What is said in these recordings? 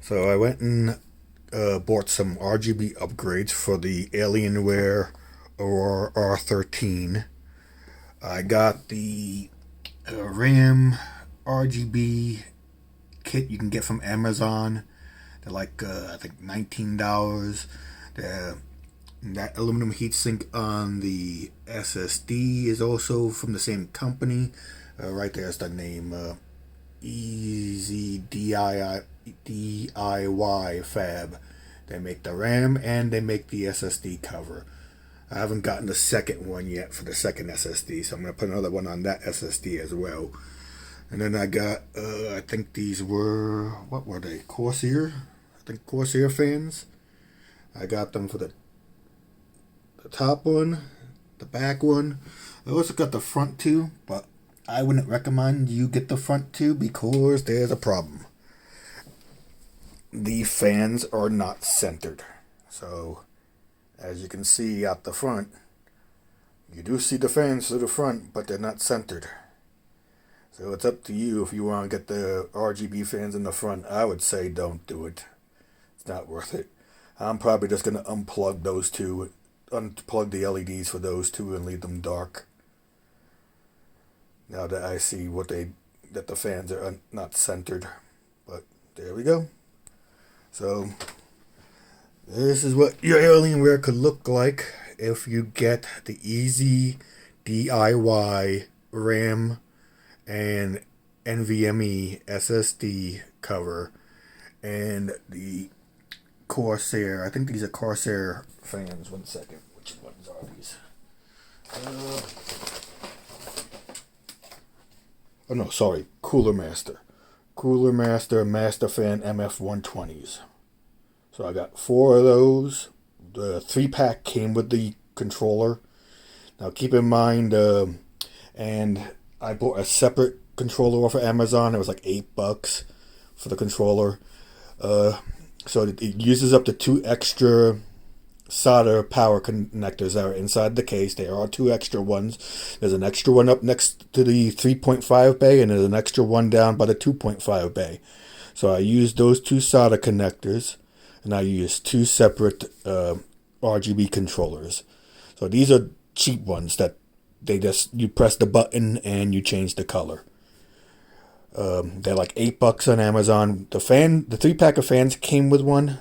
So I went and bought some RGB upgrades for the Alienware Aurora R13. I got the RAM RGB kit you can get from Amazon. They're like I think $19. That aluminum heatsink on the SSD is also from the same company. Right there's the name, EZDIY-FAB. They make the RAM and they make the SSD cover. I haven't gotten the second one yet for the second SSD, so I'm going to put another one on that SSD as well. And then I got, I think these were, what were they? Corsair? I think Corsair fans. I got them for the top one, the back one. I also got the front two, but I wouldn't recommend you get the front two because there's a problem. The fans are not centered. So, as you can see out the front, you do see the fans to the front, but they're not centered. So it's up to you if you want to get the RGB fans in the front. I would say don't do it. It's not worth it. I'm probably just going to unplug those two, unplug the LEDs for those two and leave them dark. Now that I see that the fans are not centered. But there we go. So this is what your Alienware could look like if you get the easy DIY RAM and NVMe SSD cover and the Corsair. I think these are Corsair fans. One second. Which ones are these? Oh no, sorry. Cooler Master. Cooler Master Master Fan MF120s. So I got 4 of those. The 3-pack came with the controller. Now keep in mind, and I bought a separate controller off of Amazon. It was like $8 for the controller. So it uses up to 2 extra solder power connectors that are inside the case. There are 2 extra ones. There's an extra one up next to the 3.5 bay, and there's an extra one down by the 2.5 bay. So I used those 2 solder connectors, and I used 2 separate RGB controllers. So these are cheap ones that you press the button and you change the color. They're like $8 on Amazon. The 3-pack of fans came with one,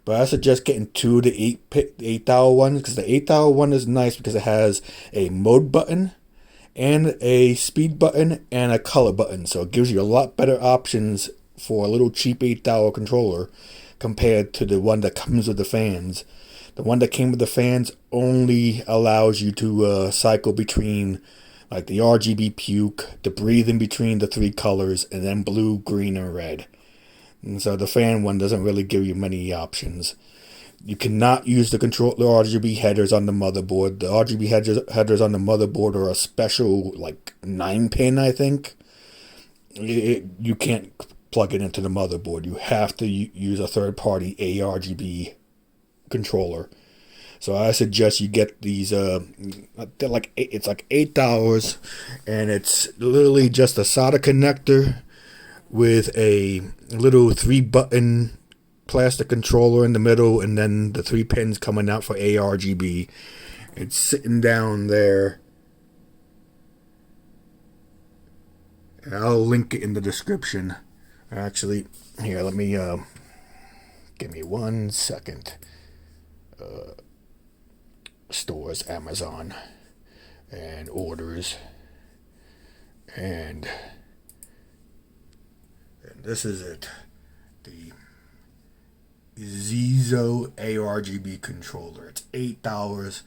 but I suggest getting 2 of the $8 ones, because the $8 one is nice because it has a mode button and a speed button and a color button. So it gives you a lot better options for a little cheap $8 controller compared to the one that comes with the fans. The one that came with the fans only allows you to cycle between like the RGB puke, the breathe in between the 3 colors, and then blue, green, and red. And so the fan one doesn't really give you many options. You cannot use the RGB headers on the motherboard. The RGB headers on the motherboard are a special, like 9-pin, I think. You can't plug it into the motherboard. You have to use a third-party ARGB controller. So I suggest you get these. They're like it's like $8, and it's literally just a solder connector with a little 3-button plastic controller in the middle, and then the 3 pins coming out for ARGB. It's sitting down there. And I'll link it in the description. Actually, here, let me give me 1 second. Stores, Amazon, and orders, and this is it, the Zizo ARGB controller. It's $8,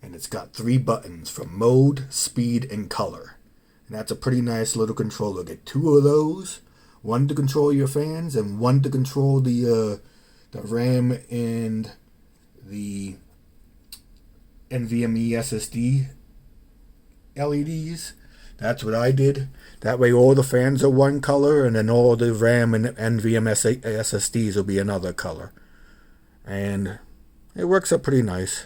and it's got 3 buttons for mode, speed, and color. And that's a pretty nice little controller. Get 2 of those, one to control your fans, and one to control the RAM and the NVMe SSD LEDs. That's what I did. That way all the fans are one color, and then all the RAM and NVMe SSDs will be another color. And it works out pretty nice.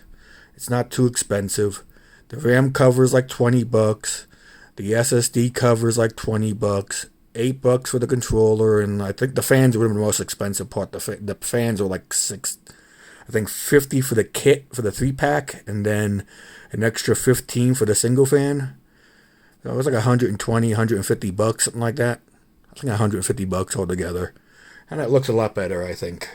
It's not too expensive. The RAM cover is like $20. The SSD cover is like $20. $8 for the controller, and I think the fans would have been the most expensive part. The fans were like I think 50 for the kit for the 3-pack, and then an extra 15 for the single fan. So it was like 120, $150, something like that. I think $150 altogether, and it looks a lot better, I think.